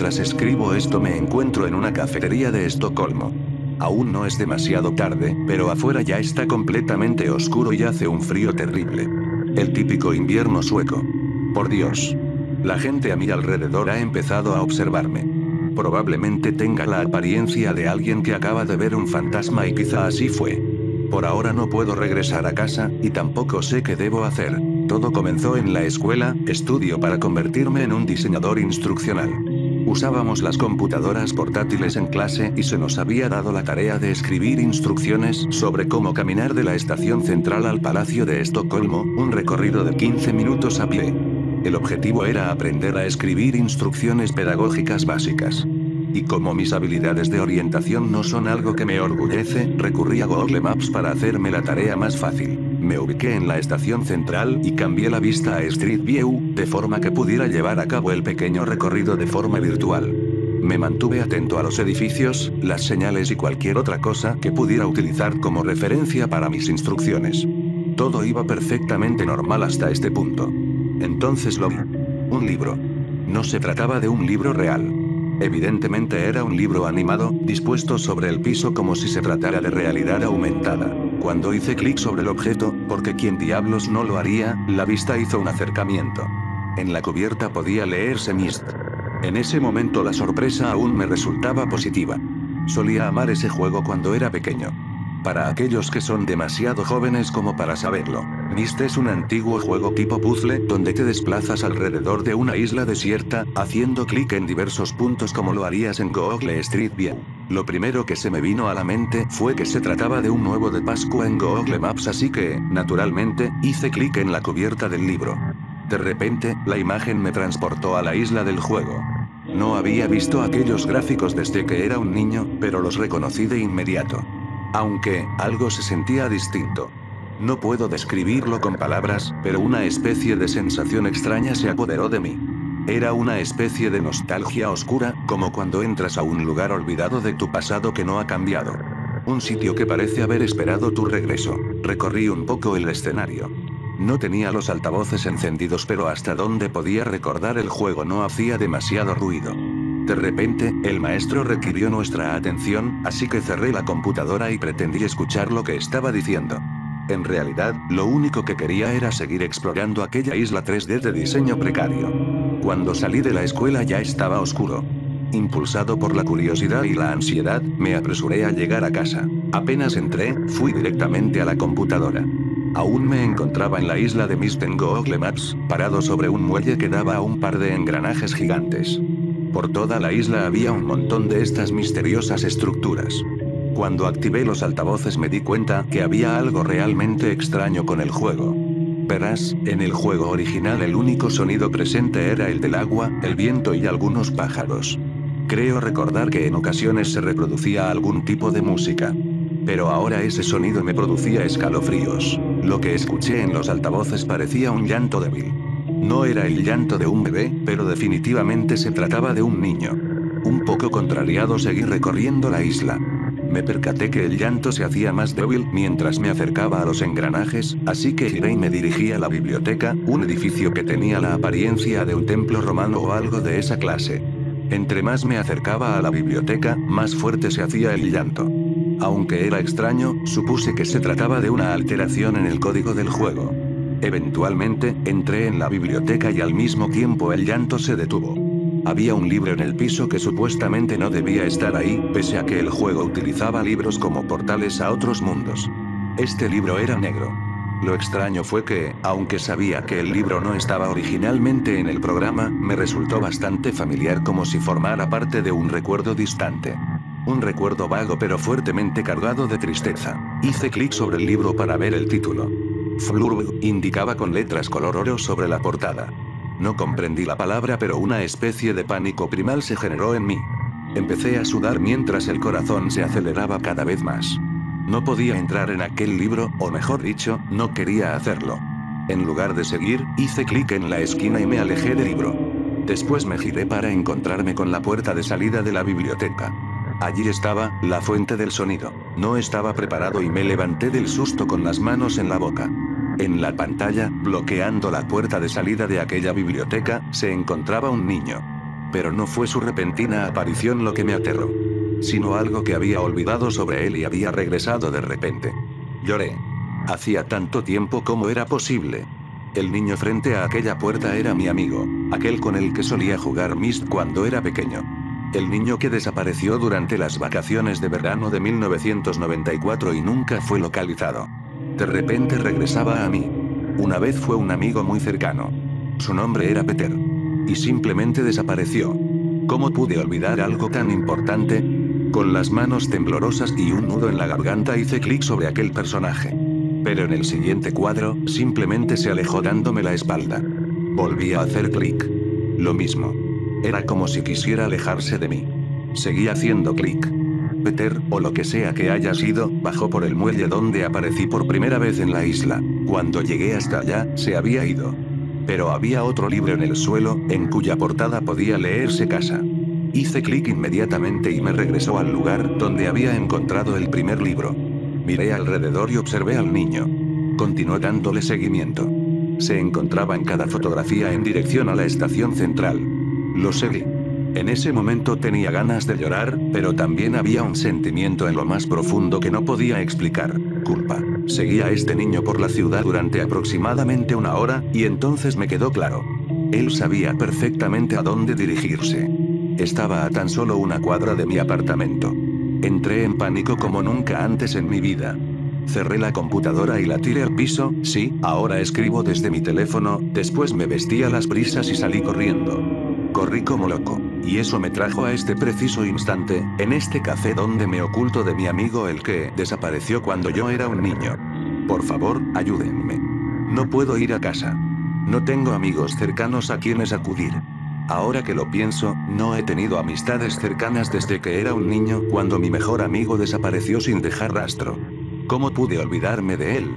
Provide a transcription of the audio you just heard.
Mientras escribo esto me encuentro en una cafetería de Estocolmo. Aún no es demasiado tarde, pero afuera ya está completamente oscuro y hace un frío terrible. El típico invierno sueco. Por Dios. La gente a mi alrededor ha empezado a observarme. Probablemente tenga la apariencia de alguien que acaba de ver un fantasma y quizá así fue. Por ahora no puedo regresar a casa, y tampoco sé qué debo hacer. Todo comenzó en la escuela, estudio para convertirme en un diseñador instruccional. Usábamos las computadoras portátiles en clase y se nos había dado la tarea de escribir instrucciones sobre cómo caminar de la estación central al Palacio de Estocolmo, un recorrido de 15 minutos a pie. El objetivo era aprender a escribir instrucciones pedagógicas básicas. Y como mis habilidades de orientación no son algo que me orgullece, recurrí a Google Maps para hacerme la tarea más fácil. Me ubiqué en la estación central y cambié la vista a Street View, de forma que pudiera llevar a cabo el pequeño recorrido de forma virtual. Me mantuve atento a los edificios, las señales y cualquier otra cosa que pudiera utilizar como referencia para mis instrucciones. Todo iba perfectamente normal hasta este punto. Entonces lo vi. Un libro. No se trataba de un libro real. Evidentemente era un libro animado, dispuesto sobre el piso como si se tratara de realidad aumentada. Cuando hice clic sobre el objeto, porque quién diablos no lo haría, la vista hizo un acercamiento. En la cubierta podía leerse Myst. En ese momento la sorpresa aún me resultaba positiva. Solía amar ese juego cuando era pequeño. Para aquellos que son demasiado jóvenes como para saberlo, Myst es un antiguo juego tipo puzzle donde te desplazas alrededor de una isla desierta, haciendo clic en diversos puntos como lo harías en Google Street View. Lo primero que se me vino a la mente fue que se trataba de un huevo de Pascua en Google Maps, así que, naturalmente, hice clic en la cubierta del libro. De repente, la imagen me transportó a la isla del juego. No había visto aquellos gráficos desde que era un niño, pero los reconocí de inmediato. Aunque, algo se sentía distinto. No puedo describirlo con palabras, pero una especie de sensación extraña se apoderó de mí. Era una especie de nostalgia oscura, como cuando entras a un lugar olvidado de tu pasado que no ha cambiado. Un sitio que parece haber esperado tu regreso. Recorrí un poco el escenario. No tenía los altavoces encendidos, pero hasta donde podía recordar el juego no hacía demasiado ruido. De repente, el maestro requirió nuestra atención, así que cerré la computadora y pretendí escuchar lo que estaba diciendo. En realidad, lo único que quería era seguir explorando aquella isla 3D de diseño precario. Cuando salí de la escuela ya estaba oscuro. Impulsado por la curiosidad y la ansiedad, me apresuré a llegar a casa. Apenas entré, fui directamente a la computadora. Aún me encontraba en la isla de Myst en Google Maps, parado sobre un muelle que daba a un par de engranajes gigantes. Por toda la isla había un montón de estas misteriosas estructuras. Cuando activé los altavoces me di cuenta que había algo realmente extraño con el juego. Verás, en el juego original el único sonido presente era el del agua, el viento y algunos pájaros. Creo recordar que en ocasiones se reproducía algún tipo de música. Pero ahora ese sonido me producía escalofríos. Lo que escuché en los altavoces parecía un llanto débil. No era el llanto de un bebé, pero definitivamente se trataba de un niño. Un poco contrariado seguí recorriendo la isla. Me percaté que el llanto se hacía más débil mientras me acercaba a los engranajes, así que giré y me dirigí a la biblioteca, un edificio que tenía la apariencia de un templo romano o algo de esa clase. Entre más me acercaba a la biblioteca, más fuerte se hacía el llanto. Aunque era extraño, supuse que se trataba de una alteración en el código del juego. Eventualmente, entré en la biblioteca y al mismo tiempo el llanto se detuvo. Había un libro en el piso que supuestamente no debía estar ahí, pese a que el juego utilizaba libros como portales a otros mundos. Este libro era negro. Lo extraño fue que, aunque sabía que el libro no estaba originalmente en el programa, me resultó bastante familiar, como si formara parte de un recuerdo distante. Un recuerdo vago pero fuertemente cargado de tristeza. Hice clic sobre el libro para ver el título. Flurb, indicaba con letras color oro sobre la portada. No comprendí la palabra, pero una especie de pánico primal se generó en mí. Empecé a sudar mientras el corazón se aceleraba cada vez más. No podía entrar en aquel libro, o mejor dicho, no quería hacerlo. En lugar de seguir, hice clic en la esquina y me alejé del libro. Después me giré para encontrarme con la puerta de salida de la biblioteca. Allí estaba, la fuente del sonido. No estaba preparado y me levanté del susto con las manos en la boca. En la pantalla, bloqueando la puerta de salida de aquella biblioteca, se encontraba un niño. Pero no fue su repentina aparición lo que me aterró, sino algo que había olvidado sobre él y había regresado de repente. Lloré. Hacía tanto tiempo como era posible. El niño frente a aquella puerta era mi amigo, aquel con el que solía jugar Myst cuando era pequeño. El niño que desapareció durante las vacaciones de verano de 1994 y nunca fue localizado. De repente regresaba a mí. Una vez fue un amigo muy cercano. Su nombre era Peter. Y simplemente desapareció. ¿Cómo pude olvidar algo tan importante? Con las manos temblorosas y un nudo en la garganta hice clic sobre aquel personaje. Pero en el siguiente cuadro, simplemente se alejó dándome la espalda. Volví a hacer clic. Lo mismo. Era como si quisiera alejarse de mí. Seguí haciendo clic. Peter, o lo que sea que haya sido, bajó por el muelle donde aparecí por primera vez en la isla. Cuando llegué hasta allá, se había ido. Pero había otro libro en el suelo, en cuya portada podía leerse casa. Hice clic inmediatamente y me regresó al lugar donde había encontrado el primer libro. Miré alrededor y observé al niño. Continué dándole seguimiento. Se encontraba en cada fotografía en dirección a la estación central. Lo seguí. En ese momento tenía ganas de llorar, pero también había un sentimiento en lo más profundo que no podía explicar: culpa. Seguí a este niño por la ciudad durante aproximadamente una hora, y entonces me quedó claro. Él sabía perfectamente a dónde dirigirse. Estaba a tan solo una cuadra de mi apartamento. Entré en pánico como nunca antes en mi vida. Cerré la computadora y la tiré al piso. Sí, ahora escribo desde mi teléfono. Después me vestí a las prisas y salí corriendo. Corrí como loco. Y eso me trajo a este preciso instante, en este café donde me oculto de mi amigo el que desapareció cuando yo era un niño. Por favor, ayúdenme. No puedo ir a casa. No tengo amigos cercanos a quienes acudir. Ahora que lo pienso, no he tenido amistades cercanas desde que era un niño, cuando mi mejor amigo desapareció sin dejar rastro. ¿Cómo pude olvidarme de él?